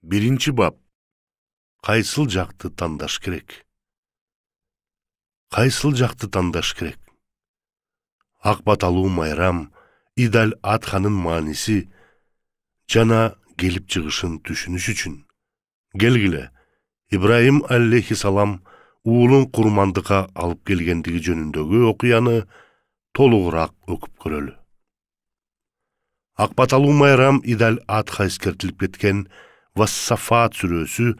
Birinci bab. Кайсыл жакты тандаш керек? Кайсыл жакты тандаш керек? Ак баталуу майрам, идал атханын мааниси жана келип чыгышын түшүнүш үчүн. Келгиле, Ибраим алейхиссалам уулун курмандыкка алып келгендиги жөнүндөгү окуяны толугураак окуп көрөлү. Ак баталуу майрам идал атха эскертилип кеткен Вассафат сүрөсү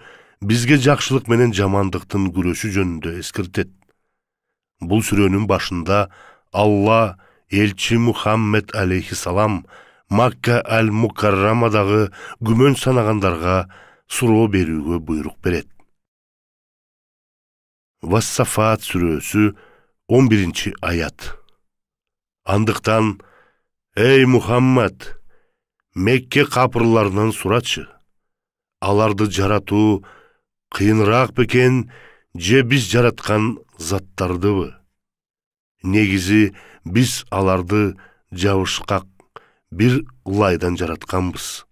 бизге жакшылык менен жамандыктын күрөшү жөнүндө эскертет. Бул сүрөнүн башында Алла элчи Мухаммед алейхиссалам Макка аль-Мукаррамадагы күмөн санагандарга суроо берүүгө буйрук берет. Вассафат сүрөсү 11 аят. Андыктан, эй Мухаммад, Мекке капырларынан сурачы. Аларды жаратуу кыйыныраак бекен же биз жараткан заттардыбы? Негизи биз аларды жабышкак бир ылайдан жаратканбыз.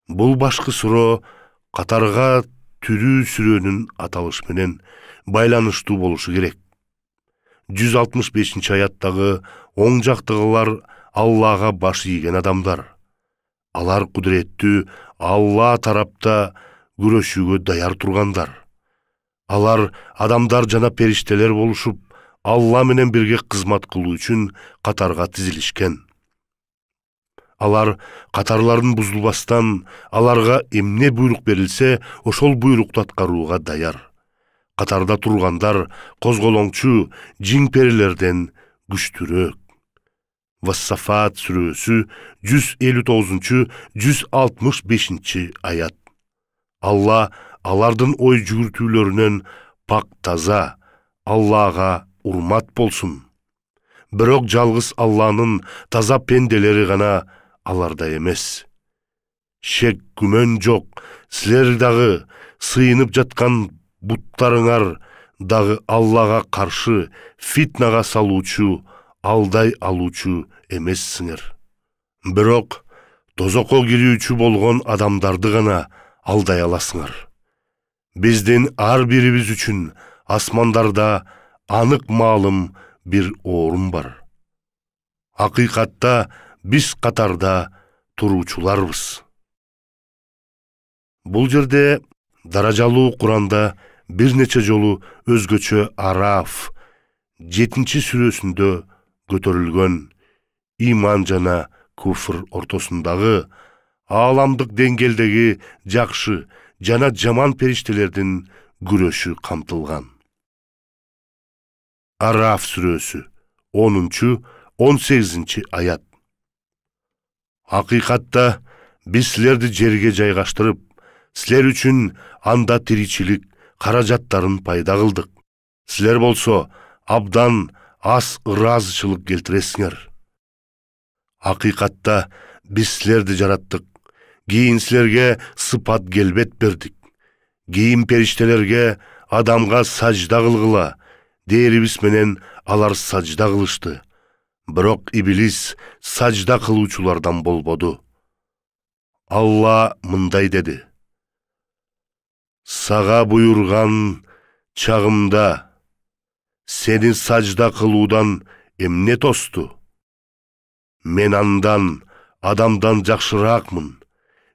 Бул башкы суроо катарга түрүү сүрөнүн аталыш менен байланыштуу болушу керек. 165 аяттагы оң жактагылар Аллага баш ийген адамдар. Алар кудуреттүү Алла тарапта күрөшүүгө даяр тургандар. Алар адамдар жана периштелер болушуп, Алла менен бирге кызмат кылуу үчүн катарга тизилишкен. Алар катарларын бузулбастан, аларга эмне буйрук берилсе, ошол буйрукту аткарууга даяр. Катарда тургандар козголоңчу жин-перилерден күчтүүрөөк. Вассафат сүрөсү 159-165 аят. Алла алардын ой жүгүртүүлөрүнөн пак таза, Аллага урмат болсун. Бирок жалгыз Алланын таза пенделери гана аларда эмес. Шек күмөн жок, силер дагы сыйынып жаткан буттарыңар дагы Аллага каршы фитнага салуучу, алдай алуучу эмессиңер. Бирок тозокко кирүүчү болгон адамдарды гана алдай аласыңар. Биздин ар бирибиз үчүн асмандарда анык маалым бир орун бар. Акыйкатта биз катарда туруучуларбыз. Бул жерде даражалуу Куранда бир нече жолу өзгөчө Араф 7 сүрөсүндө көтөрүлгөн иман жана куфр ортосундагы ааламдык деңгээлдеги жакшы жана жаман периштелердин күрөшү камтылган. Араф сүрөсү 10-18 аят. Акыйкатта биз силерди жерге жайгаштырып, силер үчүн анда тиричилик каражаттарын пайда кылдык. Силер болсо абдан аз ыраазычылык келтиресиңер. Акыйкатта биз силерди жараттык. Кийин силерге сыпат келбет бердик. Кийин периштелерге адамга сажда кылгыла дээрибиз менен алар сажда кылышты. Бирок Иблис сажда кылуучулардан болбоду. Алла мындай деди: Сага буйрган чагымда сени сажда кылуудан эмне тосту? Мен андан, адамдан жакшыраакмын.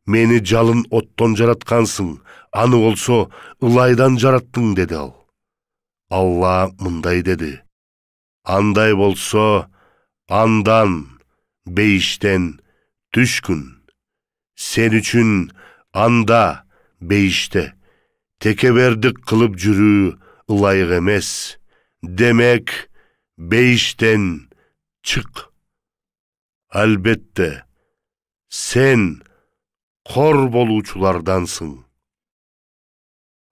Мени жалын оттон жараткансың, аны болсо ылайдан жараттың, деди ал. Алла мындай деди: Андай болсо, андан, бейиштен түшкүн. Сен үчүн анда, бейиште, текебердик кылып жүрүү ылайык эмес. Демек, бейиштен чык. Албетте, сен кор болуучулардансың.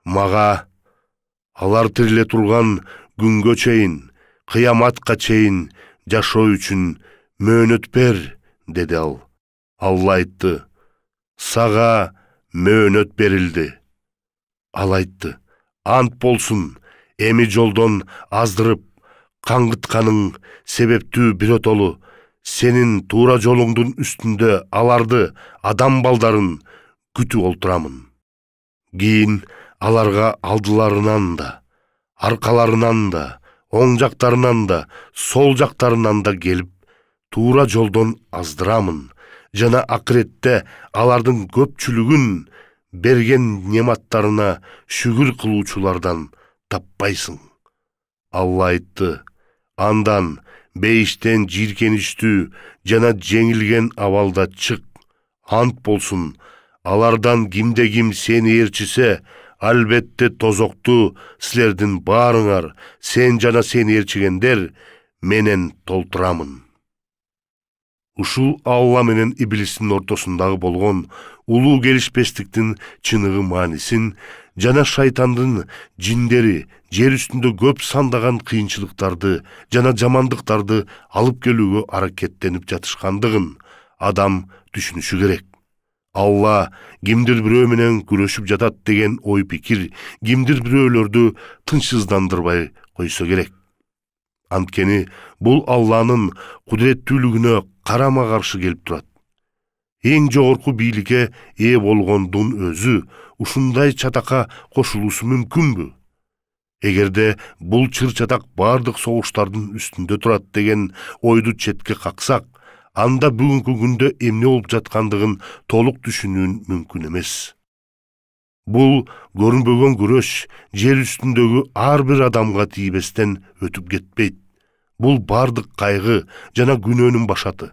Мага алар тириле турган күнгө чейин, кыяматка чейин жашоо үчүн мөөнөт бер, деди ал. Алла айтты: Сага мөөнөт берилди. Ал айтты: Ант болсун, эми жолдон аздырып, каңгытканың себептүү биротолу сенин туура жолуңдун үстүндө аларды, адам балдарын күтүп олтурамын. Кийин аларга алдыларынан да, аркаларынан да, оң жактарынан да, сол жактарынан да келип, туура жолдон аздырамын. Жана акыретте алардын көпчүлүгүн берген нематтарына шүгүр кылуучулардан таппайсың. Алла айтты: андан бейиштен жийиркеничтүү жана жеңилген абалда чык. Ант болсун, алардан кимде-ким сени ээрчисе, албетте тозокту силердин баарыңар, сен жана сени ээрчигендер менен толтурамын. Ушул Алла менен Иблистин ортосундагы болгон улуу келишпестиктин чыныгы маанисин жана шайтандын жиндери жер үстүндө көп сандаган кыйынчылыктарды жана жамандыктарды алып келүүгө аракеттенип жатышкандыгын адам түшүнүшү керек. Алла кимдир бирөө менен күрөшүп жатат деген ой пикир кимдир бирөөлөрдү тынчсыздандырбай койсо керек. Анткени бул Алланын кудуреттүүлүгүнө карама каршы келип турат. Эң жогорку бийликке ээ болгондун өзү ушундай чатакка кошулуусу мүмкүнбү? Эгерде бул чыр-чатак бардык согуштардын үстүндө турат деген ойду четке каксак, анда бүгүнкү күндө эмне болуп жаткандыгын толук түшүнүү мүмкүн эмес. Бул көрүнбөгөн күрөш жер үстүндөгү ар бир адамга тийбестен өтүп кетпейт. Бул бардык кайгы жана күнөөнүн башаты.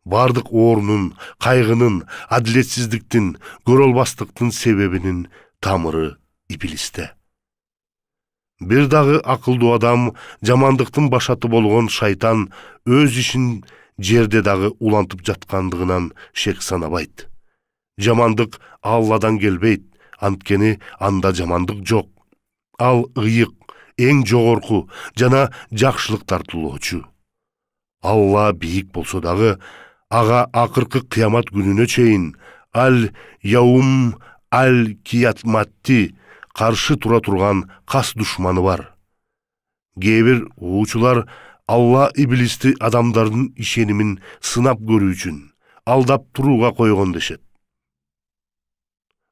Бардык оорунун, кайгынын, адилетсиздиктин, көрө албастыктын себебинин тамыры Иблисте. Бир дагы акылдуу адам, жамандыктын башаты болгон шайтан өз ишин жерде дагы улантып жаткандыгынан шек санабайт. Жамандык Алладан келбейт, анткени анда жамандык жок. Ал ыйык, эң жогорку жана жакшылык тартылуучу. Алла бийик болсо дагы, ага акыркы кыямат күнүнө чейин аль-яум аль-киятматти каршы тура турган кас душманы бар. Кээ бир уучулар Алла Иблисти адамдардын ишенимин сынап көрүү үчүн алдап турууга койгон дешет.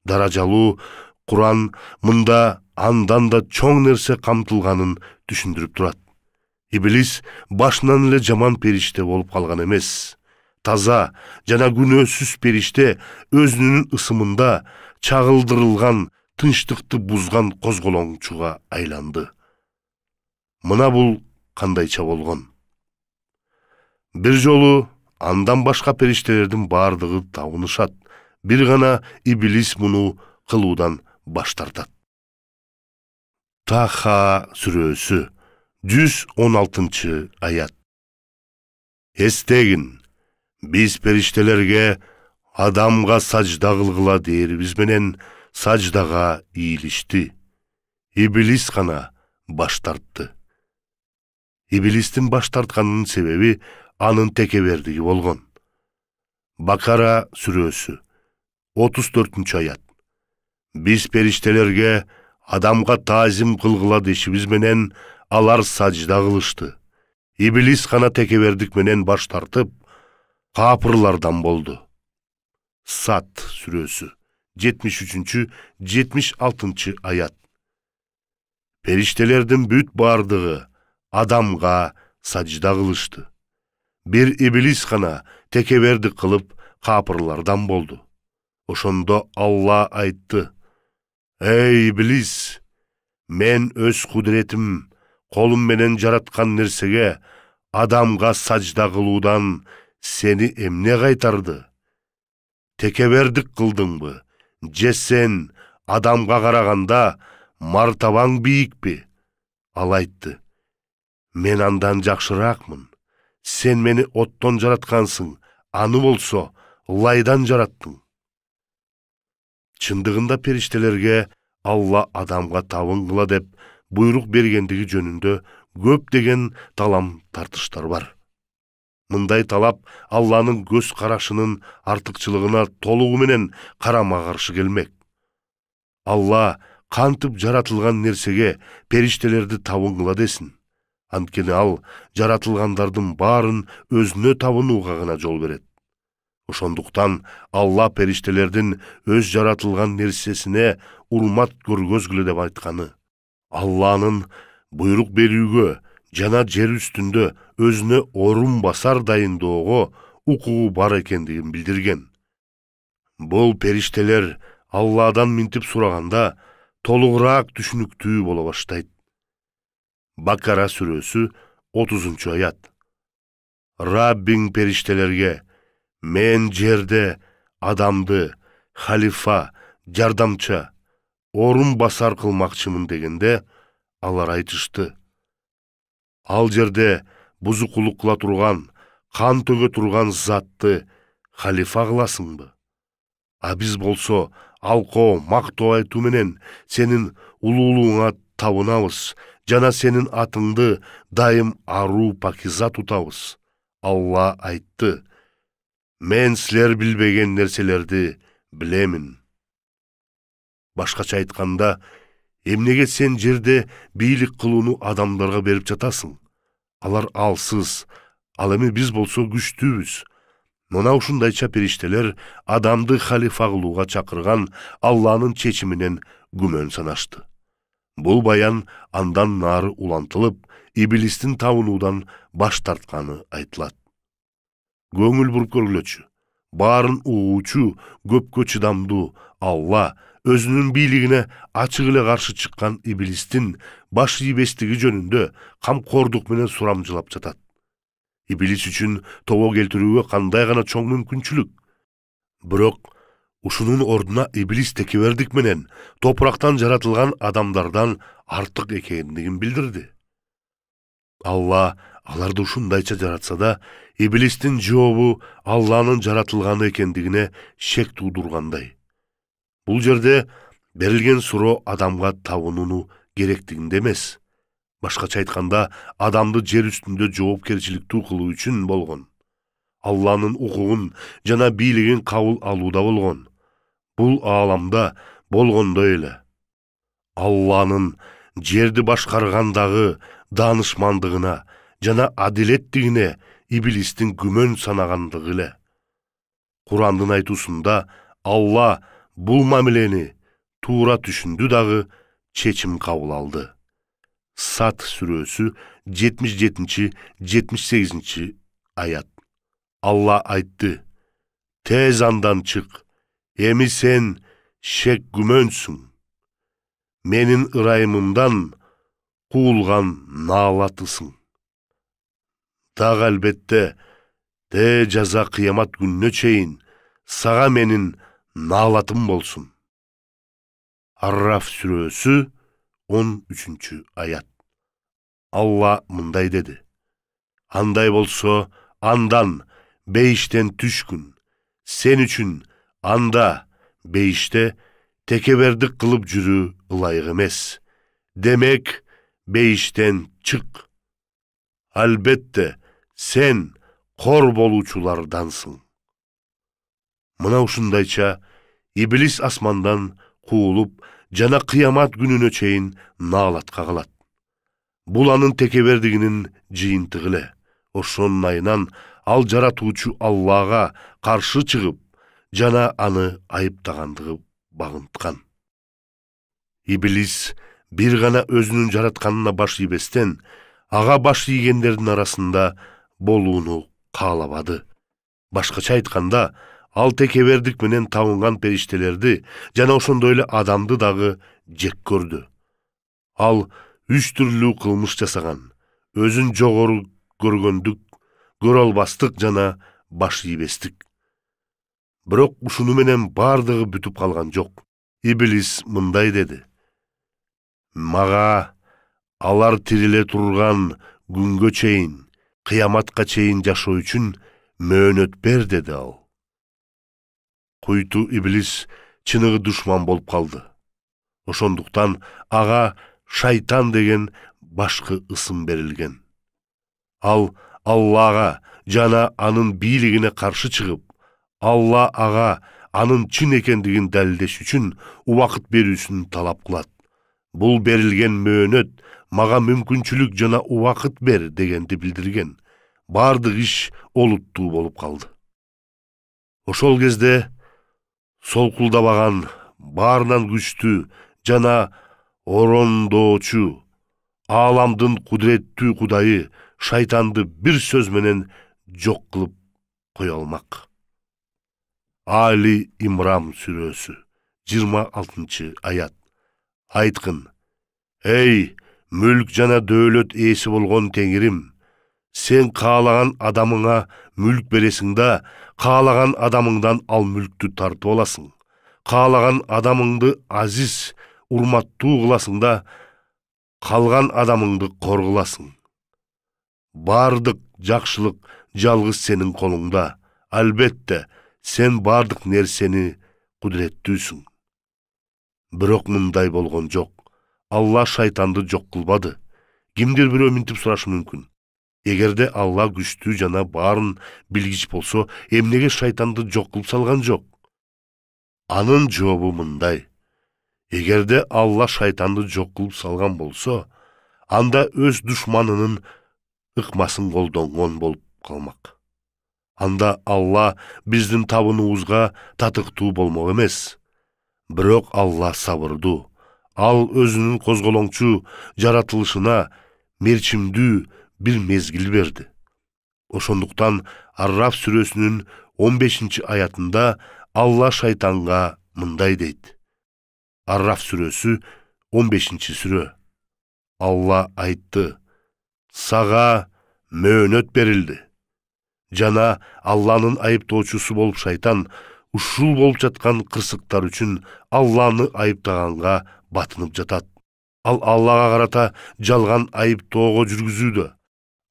Даражалуу Куран мында андан да чоң нерсе камтылганын түшүндүрүп турат. Иблис башынан эле жаман периште болуп калган эмес. Таза жана күнөөсүз периште өзүнүн ысымында чагылдырылган тынчтыкты бузган козголоңчуга айланды. Мына бул кандайча болгон? Бир жолу андан башка периштелердин бардыгы табынышат. Бир гана Иблис муну кылуудан баш тартат. Таха сүрөсү 116 аят. Эстегин, биз периштелерге адамга сажда кылгыла дээрибиз менен саждага ийилишти. Иблис гана баш тартты. Иблистин баш тартканынын себеби анын текебердиги болгон. Бакара сүрөсү 34 аят. Биз периштелерге адамга таазим кылгыла дешибиз менен алар сажда кылышты. Иблис гана текебердик менен баш тартып, капырлардан болду. Сат сүрөсү 73-76 аят. Периштелердин бүт бардыгы адамга сажда кылышты. Бир Иблис гана текебердик кылып капырлардан болду. Ошондо Алла айтты: Эй Иблис, мен өз кудуретим, колум менен жараткан нерсеге адамга сажда кылуудан сени эмне кайтарды? Текебердик кылдыңбы? Же сен адамга караганда мартабаң бийикпи? Ал айтты: Мен андан жакшыраакмын. Сен мени оттон жараткансың, аны болсо лайдан жараттың. Чындыгында периштелерге Алла адамга табынгыла деп буйрук бергендиги жөнүндө көп деген талам тартыштар бар. Мындай талап Алланын көз карашынын артыкчылыгына толугу менен карама каршы келмек. Алла кантип жаратылган нерсеге периштелерди табынгыла десин? Анткени ал жаратылгандардын баарын өзүнө табынууга гана жол берет. Ошондуктан Алла периштелердин өз жаратылган нерсесине урмат көргөзгүлө деп айтканы. Алланын буйрук берүүгө жана жер үстүндө өзүнө орун басар дайындоого укугу бар экендигин билдирген. Бул периштелер Алладан минтип сураганда толугураак түшүнүктүү боло баштайт. Бакара сүрөсү 30-аят. Раббиң периштелерге: мен жерде адамды халифа, жардамча, орун басар кылмакчымын дегенде, алар айтышты: ал жерде бузукулук кыла турган, кан төгө турган затты халифа кыласыңбы? А биз болсо алкоо, мактоо айтуу менен сенин улуулугуңа табынабыз жана сенин атыңды дайым аруу пакиза тутабыз. Алла айтты: мен силер билбеген нерселерди билемин. Башкача айтканда, эмнеге сен жерде бийлик кылууну адамдарга берип жатасың? Алар алсыз, ал эми биз болсо күчтүүбүз. Мына ушундайча периштелер адамды халифа кылууга чакырган Алланын чечиминен күмөн санашты. Бул баян андан нары улантылып, иблистин табынуудан баш тартканы айтылат. Көңүл буруп көргүлөчү, баарын угуучу, көпкө чыдамдуу Алла өзүнүн бийлигине ачык эле каршы чыккан иблистин баш ийбестиги жөнүндө камкордук менен сурамжылап жатат. Иблис үчүн тобо келтирүүгө кандай гана чоң мүмкүнчүлүк. Бирок ушунун ордуна иблис текебердик менен топурактан жаратылган адамдардан артык экендигин билдирди. Алла аларды ушундайча жаратса да, иблистин жообу Алланын жаратылганы экендигине шек туудургандай. Бул жерде берилген суроо адамга табынууну керектигинде эмес. Башкача айтканда, адамды жер үстүндө жоопкерчиликтүү кылуу үчүн болгон. Алланын укугун жана бийлигин кабыл алууда болгон. Бул ааламда болгондой эле. Алланын жерди башкаргандагы даанышмандыгына жана адилеттигине иблистин күмөн санагандыгы эле. Курандын айтуусунда Алла бул мамилени туура түшүндү дагы чечим кабыл алды. Сат сүрөсү 77-78 аят. Алла айтты: тез андан чык, эми сен шек күмөнсүң. Менин ырайымымдан куулган наалатысың. Дагы албетте, те жаза кыямат күнүнө чейин сага менин наалатым болсун. Арраф сүрөсү 13 аят. Алла мындай деди: андай болсо, андан бейиштен түшкүн. Сен үчүн анда бейиште текебердик кылып жүрүү ылайык эмес. Демек, бейиштен чык. Албетте, сен кор болуучулардансың. Мына ушундайча иблис асмандан куулуп жана кыямат күнүнө чейин наалатка калат. Бул анын текебердигинин жыйынтыгы эле. Ошонун айынан ал жаратуучу Аллага каршы чыгып, жана аны айыптагандыгы багынткан. Иблис бир гана өзүнүн жаратканына баш ийбестен, ага баш ийгендердин арасында болууну каалабады. Башкача айтканда, ал текебердик менен табынган периштелерди жана ошондой эле адамды дагы жек көрдү. Ал 3 түрлүү кылмыш жасаган: өзүн жогору көргөндүк, көрө албастык жана баш ийбестик. Бирок ушуну менен бардыгы бүтүп калган жок. Иблис мындай деди: мага алар тириле турган күнгө чейин, кыяматка чейин жашоо үчүн мөөнөт бер, деди ал. Куйту иблис чыныгы душман болуп калды. Ошондуктан ага шайтан деген башкы ысым берилген. Ал Аллага жана анын бийлигине каршы чыгып, Алла ага анын чын экендигин далилдеш үчүн убакыт берүүсүн талап кылат. Бул берилген мөөнөт мага мүмкүнчүлүк жана убакыт бер дегенди билдирген. Бардык иш олуттуу болуп калды. Ошол кезде солкулдабаган, баарынан күчтүү жана орондоочу ааламдын кудуреттүү кудайы шайтанды бир сөз менен жок кылып кое алмак. Али Имран сүрөсү 26-аят. Айткын: Эй, мүлк жана дөөлөт ээси болгон Теңирим, сен каалаган адамыңа мүлк бересиң да, каалаган адамыңдан ал мүлктү тартып аласың. Каалаган адамыңды азиз, урматтуу кыласың да, калган адамыңды коргуласың. Бардык жакшылык жалгыз сенин колуңда. Албетте, сен бардык нерсени кудуреттүүсүң. Бирок мындай болгон жок. Алла шайтанды жок кылбады. Кимдир бирөө минтип сурашы мүмкүн. Эгерде Алла күчтүү жана баарын билгич болсо, эмнеге шайтанды жок кылып салган жок? Анын жообу мындай: эгерде Алла шайтанды жок кылып салган болсо, анда өз душманынын ыкмасын колдонгон болуп калмак. Анда Алла биздин табынуубузга татыктуу болмок эмес. Бирок Алла сабырдуу. Ал өзүнүн козголоңчу жаратылышына мерчимдүү бир мезгил берди. Ошондуктан Арраф сүрөсүнүн 15-аятында Алла шайтанга мындай дейт. Арраф сүрөсү 15-сүрө. Алла айтты: сага мөөнөт берилди. Жана Алланын айыптоочусу болуп шайтан ушул болуп жаткан кырсыктар үчүн Алланы айыптаганга батынып жатат. Ал Аллага карата жалган айыптоого жүргүзүүдө.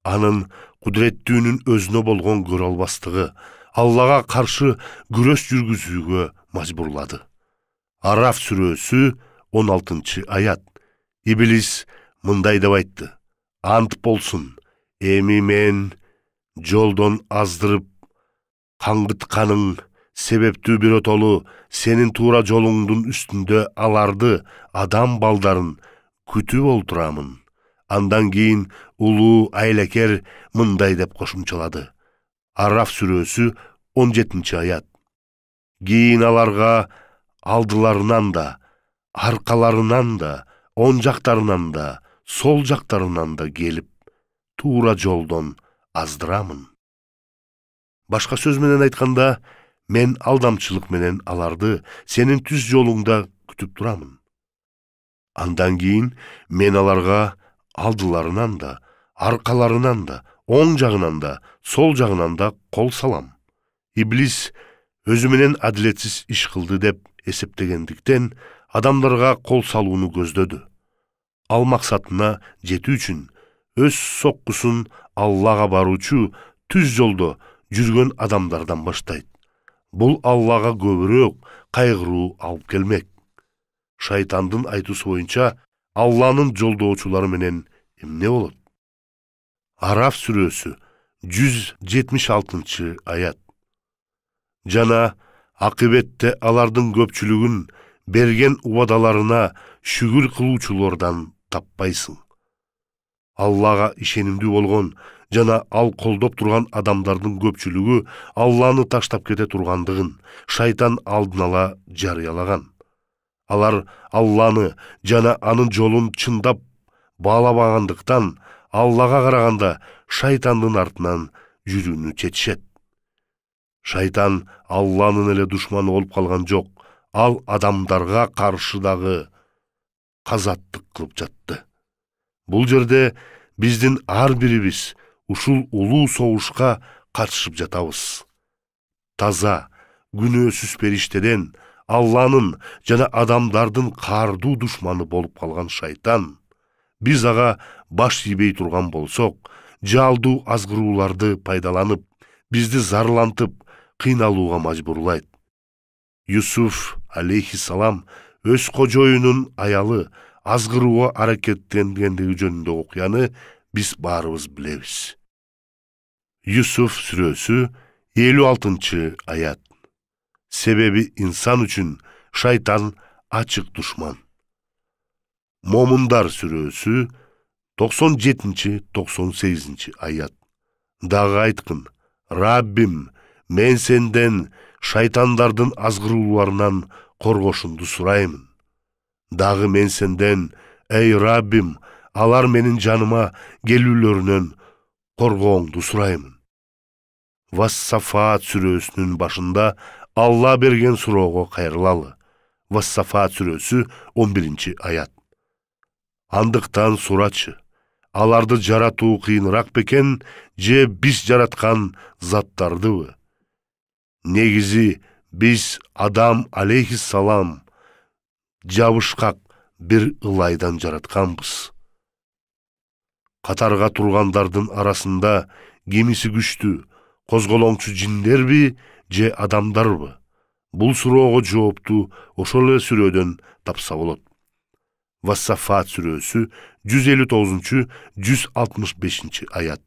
Анын кудуреттүүнүн өзүнө болгон көрө албастыгы Аллага каршы күрөш жүргүзүүгө мажбурлады. Арраф сүрөсү 16-аят. Иблис мындай деп айтты: ант болсун, эми мен жолдон аздырып каңгытканың себептүү биротолу сенин туура жолуңдун үстүндө аларды, адам балдарын күтүп олтурамын. Андан кийин улуу айлакер мындай деп кошумчалады. Арраф сүрөсү 17-аят. Кийин аларга алдыларынан да, аркаларынан да, оң жактарынан да, сол жактарынан да келип, туура жолдон аздырамын. Башка сөз менен айтканда, мен алдамчылык менен аларды сенин түз жолуңда күтүп турамын. Андан кийин мен аларга алдыларынан да, аркаларынан да, оң жагынан да, сол жагынан да кол салам. Иблис өзү менен адилетсиз иш кылды деп эсептегендиктен адамдарга кол салууну көздөдү. Ал максатына жетүү үчүн өз соккусун Аллага баруучу түз жолдо жүргөн адамдардан баштайт. Бул Аллага көбүрөөк кайгыруу алып келмек. Шайтандын айтуусу боюнча Алланын жолдоочулары менен эмне болот? Арраф сүрөсү 176-аят. Жана акыбетте алардын көпчүлүгүн берген убадаларына шүгүр кылуучулардан таппайсың. Аллага ишенимдүү болгон жана ал колдоп турган адамдардын көпчүлүгү Алланы таштап кете тургандыгын шайтан алдын ала жарыялаган. Алар Алланы жана анын жолун чындап баалабагандыктан Аллага караганда шайтандын артынан жүрүүнү чечишет. Шайтан Алланын эле душманы болуп калган жок, ал адамдарга каршы дагы казаттык кылып жатты. Бул жерде биздин ар бирибиз ушул улуу согушка катышып жатабыз. Таза, күнөөсүз периштеден Алланын жана адамдардын каардуу душманы болуп калган шайтан, биз ага баш ийбей турган болсок, жалдуу азгырууларды пайдаланып, бизди зарлантып, кыйналууга мажбурлайт. Юсуф алейхиссалам өз кожоюнун аялы азгырууга аракеттенгендиги жөнүндөгү окуяны биз баарыбыз билебиз. Юсуф сүрөсү 56-аят. Себеби инсан үчүн шайтан ачык душман. Момундар сүрөсү 97-98-аят. Дагы айткын: Раббим, мен сенден шайтандардын азгырууларынан коргошунду сураймын. Дагы мен сенден, эй Раббим, алар менин жаныма келүүлөрүнөн коргооңду сураймын. Вас-Сафаат сүрөсүнүн башында Алла берген суроого кайрылалы. Вас-Сафаат сүрөсү 11-аят. Андыктан сурачы, аларды жаратуу кыйыныраак бекен, же биз жараткан заттардыбы? Негизи биз Адам алейхиссалам жабышкак бир ылайдан жаратканбыз. Катарга тургандардын арасында кимиси күчтүү, козголоңчу жиндерби же адамдарбы? Бул суроого жоопту ошол эле сүрөдөн тапса болот. Вас-Сафаат сүрөсү 159-165-аят.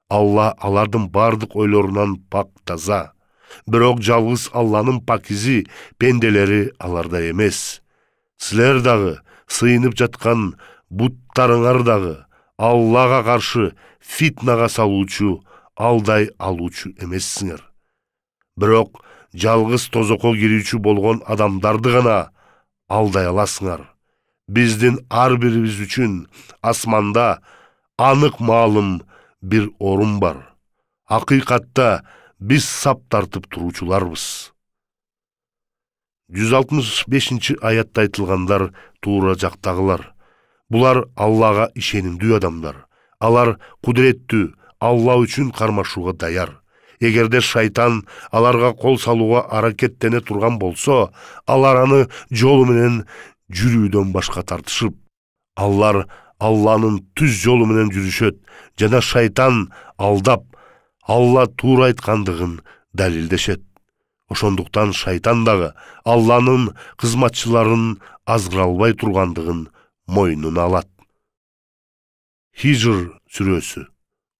Алла алардын бардык ойлорунан пак таза. Бирок жалгыз Алланын пакизи пенделери аларда эмес. Силер дагы сыйынып жаткан буттарыңар дагы Аллага каршы фитнага салуучу, алдай алуучу эмессиңер. Бирок жалгыз тозокко кирүүчү болгон адамдарды гана алдай аласыңар. Биздин ар бирибиз үчүн асманда анык маалым бир орун бар. Акыйкатта биз сап тартып туруучуларбыз. 165-аятта айтылгандар туура жактагылар. Булар Аллага ишенимдүү адамдар. Алар кудуреттүү, Алла үчүн кармашууга даяр. Эгерде шайтан аларга кол салууга аракеттене турган болсо, алар аны жолу менен жүрүүдөн башка тартышып, алар Алланын түз жолу менен жүрүшөт жана шайтан алдап, Алла туура айткандыгын далилдешет. Ошондуктан шайтан дагы Алланын кызматчыларын азгыра албай тургандыгын мойнуна алат. Хижр сүрөсү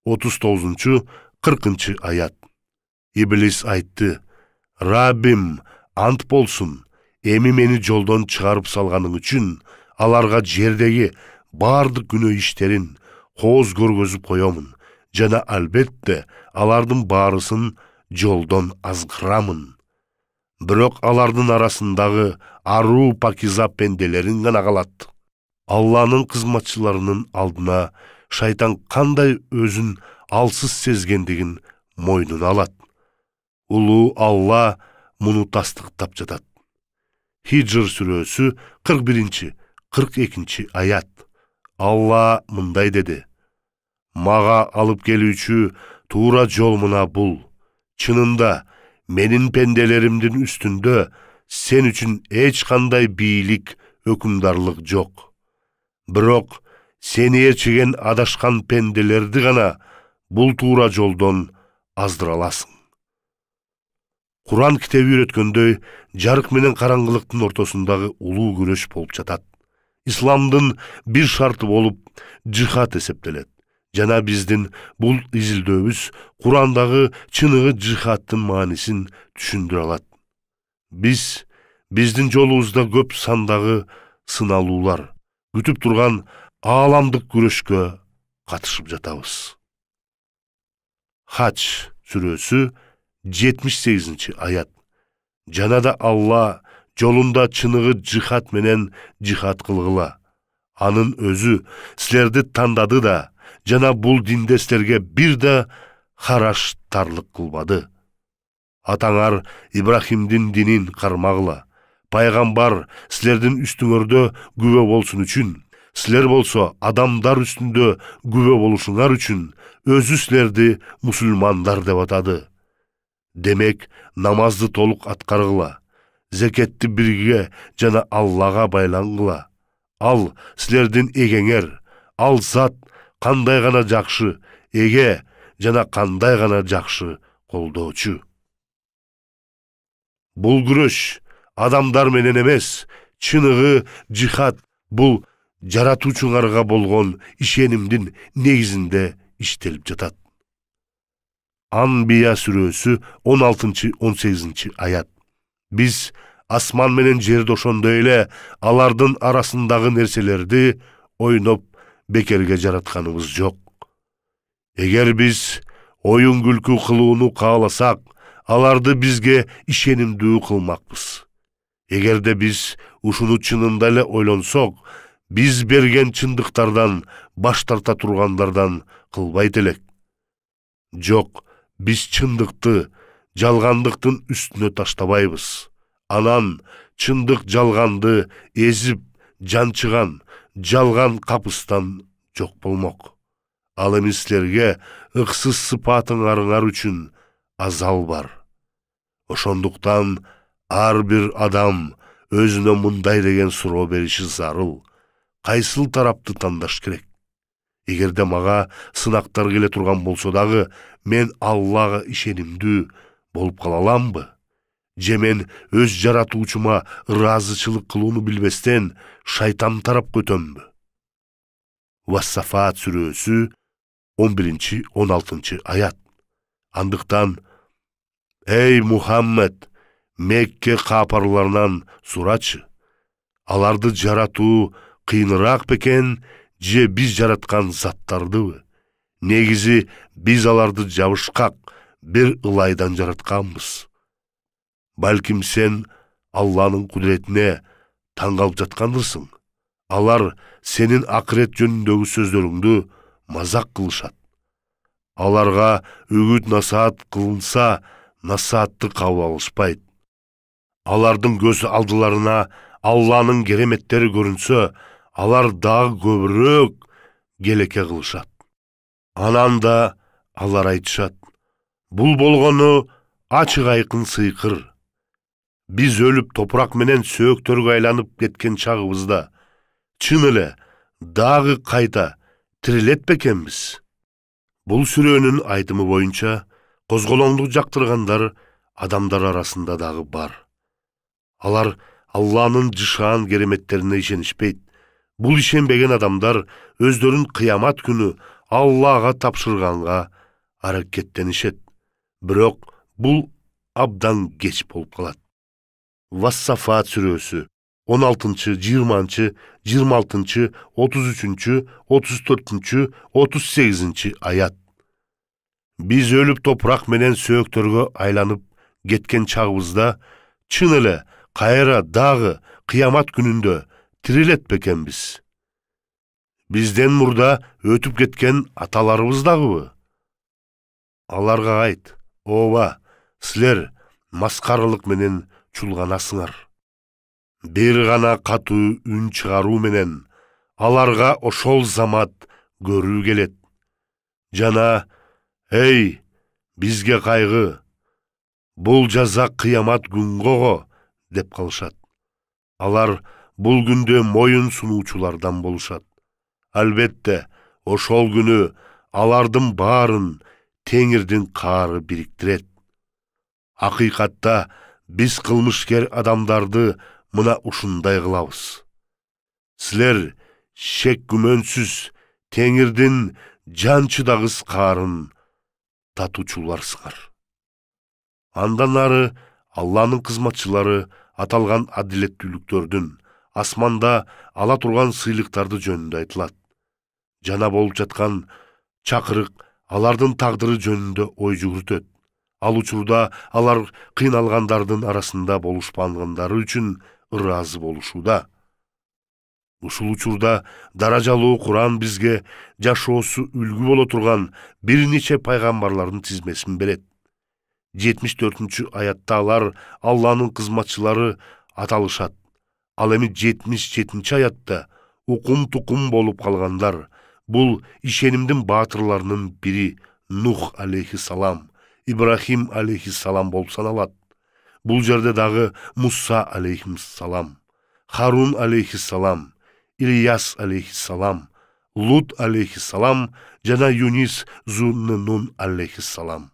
39-40-аят. Иблис айтты: Раббим, ант болсун, эми мени жолдон чыгарып салганың үчүн аларга жердеги бардык күнөө иштерин кооз көргөзүп коёмун, жана албетте алардын баарысын жолдон азгырамын. Бирок алардын арасындагы аруу пакиза пенделерин гана калат. Алланын кызматчыларынын алдына шайтан кандай өзүн алсыз сезгендигин мойнуна алат. Улуу Алла муну тастыктап жатат. Хижр сүрөсү 41-42-аят. Алла мындай деди: Мага алып келүүчү туура жол мына бул. Чынында менин пенделеримдин үстүндө сен үчүн эч кандай бийлик, өкүмдарлык жок. Бирок сени ээрчиген адашкан пенделерди гана бул туура жолдон аздыра аласың. Куран китеби үйрөткөндөй, жарык менен караңгылыктын ортосундагы улуу күрөш болуп жатат. Исламдын бир шарты болуп жихад эсептелет. Жана биздин бул изилдөөбүз Курандагы чыныгы жихадтын маанисин түшүндүрө алат. Биздин жолубузда көп сандагы сыналуулар күтүп турган ааламдык күрөшкө катышып жатабыз. Хач сүрөсү 78-аят. Жана да Алла жолунда чыныгы жихад менен жихад кылгыла. Анын өзү силерди тандады да, жана бул динде силерге бир да хараштарлык кылбады. Атаңар Ибрахимдин динин кармагыла. Пайгамбар силердин үстүңөрдө күбө болсун үчүн, силер болсо адамдар үстүндө күбө болушуңар үчүн өзү силерди мусулмандар деп атады. Демек, намазды толук аткаргыла, зекетти бирге жана Аллага байлангыла. Ал силердин эгеңер, ал зат кандай гана жакшы эге жана кандай гана жакшы колдоочу. Бул күрөш адамдар менен эмес, чыныгы жихад бул жаратуучуңарга болгон ишенимдин негизинде иштелип жатат. Анбия сүрөсү 16-18-аят. Биз асман менен жерди ошондой эле алардын арасындагы нерселерди ойноп бекерге жаратканыбыз жок. Эгер биз оюн күлкү кылууну кааласак, аларды бизге ишенимдүү кылмакпыз. Эгерде биз ушуну чынында эле ойлонсок, биз берген чындыктардан баш тарта тургандардан кылбайт элек. Жок, биз чындыкты жалгандыктын үстүнө таштабайбыз. Анан чындык жалганды эзип, жанчыган, жалган капыстан жок болмок. Ал эми силерге ыксыз сыпатыңарыңар үчүн азал бар. Ошондуктан ар бир адам өзүнө мындай деген суроо бериши зарыл. Кайсыл тарапты тандаш керек? Эгерде мага сынактар келе турган болсо дагы, мен Аллага ишенимдүү болуп кала аламбы? Же мен өз жаратуучума ыраазычылык кылууну билбестен шайтан тарапка өтөмбү? Вассафат сүрөсү 11-16 аят. Андыктан, эй Мухаммед, Мекке капарларынан сурачы. Аларды жаратуу кыйыныраак бекен, же биз жараткан заттардыбы? Негизи биз аларды жабышкак бир ылайдан жаратканбыз. Балким сен Алланын кудуретине таң калып жаткандырсың. Алар сенин акырет жөнүндөгү сөздөрүңдү мазак кылышат. Аларга үгүт насаат кылынса, насаатты кабыл алышпайт. Алардын көз алдыларына Алланын кереметтери көрүнсө, алар дагы көбүрөөк келеке кылышат. Анан да алар айтышат: бул болгону ачык айкын сыйкыр. Биз өлүп топурак менен сөөктөргө айланып кеткен чагыбызда чын эле дагы кайта тирилет бекенбиз? Бул сүрөнүн айтымы боюнча козголоңдук жактыргандар адамдар арасында дагы бар. Алар Алланын жышаан кереметтерине ишенишпейт. Бул ишенбеген адамдар өздөрүн кыямат күнү Аллага тапшырганга аракеттенишет. Бирок бул абдан кеч болуп калат. Вассафат сүрөсү 16, 20, 26, 33, 34, 38 аят. Биз өлүп топурак менен сөөктөргө айланып кеткен чагыбызда чын эле кайра дагы кыямат күнүндө тирилет бекенбиз? Бизден мурда өтүп кеткен аталарыбыз дагыбы? Аларга айт: ооба, силер маскаралык менен чулганасыңар. Бир гана катуу үн чыгаруу менен аларга ошол замат көрүү келет. Жана, эй, бизге кайгы, бул жаза кыямат күнгөгө деп калышат. Алар бул күндө моюн сунуучулардан болушат. Албетте, ошол күнү алардын баарын Теңирдин каары бириктирет. Акыйкатта биз кылмышкер адамдарды мына ушундай кылабыз. Силер шек күмөнсүз Теңирдин жан чыдагыс каарын татуучуларсыңар. Андан ары Алланын кызматчылары аталган адилеттүүлүктөрдүн асманда ала турган сыйлыктарды жөнүндө айтылат. Жана болуп жаткан чакырык алардын тагдыры жөнүндө ой жүгүртөт. Ал учурда алар кыйналгандардын арасында болушпагандары үчүн ыраазы болушууда. Ушул учурда даражалуу Куран бизге жашоосу үлгү боло турган бир нече пайгамбарлардын тизмесин берет. 74 аятта алар Алланын кызматчылары аталышат. Ал эми 77 аятта укум-тукум болуп калгандар. Бул ишенимдин баатырларынын бири Нух алейхиссалам, Ибрахим алейхиссалам болуп саналат. Бул жерде дагы Муса алейхиссалам, Харун алейхиссалам, Ильяс алейхиссалам, Лут алейхиссалам жана Юнис Зуннун алейхиссалам.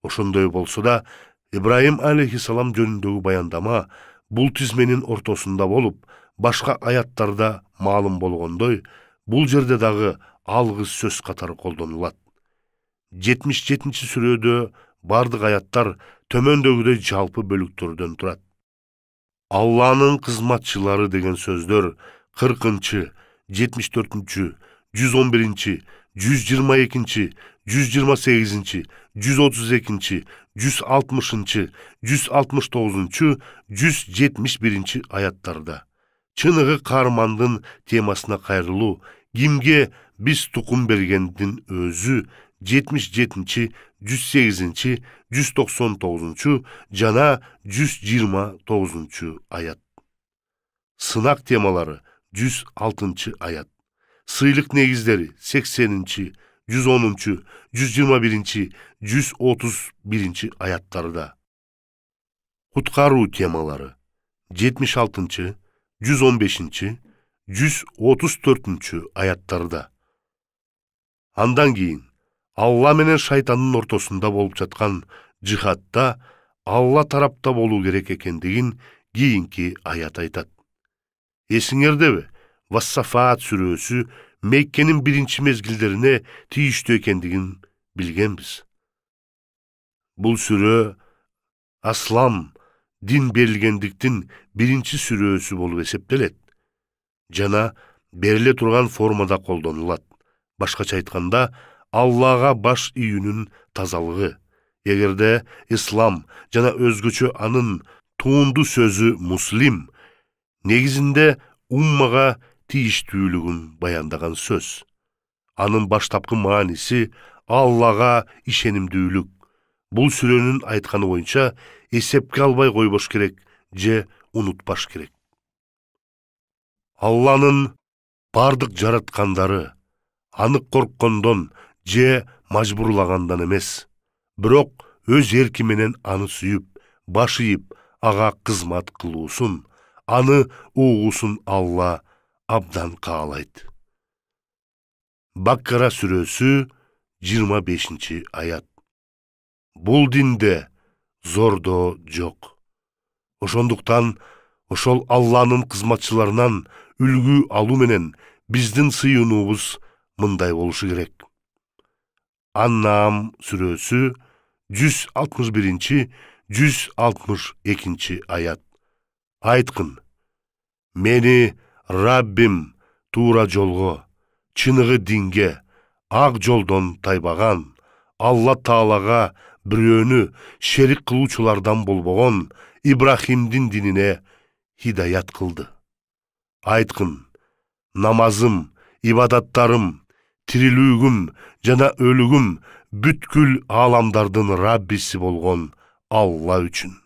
Ошондой болсо да, Ибрахим алейхиссалам жөнүндөгү баяндама бул тизменин ортосунда болуп, башка аяттарда маалым болгондой, бул жерде дагы алгыс сөз катары колдонулат. 77 сүрөдө бардык аяттар төмөндөгүдөй жалпы бөлүктөрдөн турат. Алланын кызматчылары деген сөздөр 40, 74, 111, 122, 128, 132, 160, 169, 171 ayatlarda. Çınığı Karmandın temasına kayırılı, kimge biz tukum bergendin özü 77, 108, 199, jana 129 ayat. Sınak temaları 106 ayat. Sıylık negizleri 80, 110, 121, 131 ayatlarda. Kutkaru temaları 76, 115, 134 ayatlarda. Andan keyin Allah menen şaytanın ortasında bolup жатқан cihatta Allah tarapta boluu керек ekendигин kийинки ayat aytat. Esiңердеби? Vassafat sürösü Mekke'nin birinci mezgillerine тийиштүү ekendигин bilgenbiz. Bul sürö Aslam, din berilgendiktin birinci sürösü bolup esептелет. Жана бериле турган формада колдонулат. Башкача айтканда, Аллага баш ийүүнүн тазалыгы. Эгерде ислам жана өзгөчө анын туунду сөзү муслим, негизинде уммага тийиштүүлүгүн баяндаган сөз. Анын баштапкы мааниси Аллага ишенимдүүлүк. Бул сүрөнүн айтканы боюнча эсепке албай койбош керек же унутпаш керек. Алланын бардык жараткандары анык корккондон же мажбурлагандан эмес, бирок өз эрки менен аны сүйүп, баш ийип, ага кызмат кылуусун, аны угуусун Алла абдан каалайт. Баккара сүрөсү 25 аят. Бул динде зордо жок. Ошондуктан ошол Алланын кызматчыларынан үлгү алуу менен биздин сыйынуубуз мындай болушу керек. Аннам сүрөсү 161, 162 аят. Айткын: Мени Раббим туура жолго, чыныгы динге, ак жолдон тайбаган, Алла Таалага бирөөнү шерик кылуучулардан болбогон Ибрахимдин динине хидаят кылды. Айткын: намазым, ибадаттарым, тирилүүгүм жана өлүгүм бүткүл ааламдардын Раббиси болгон Алла үчүн.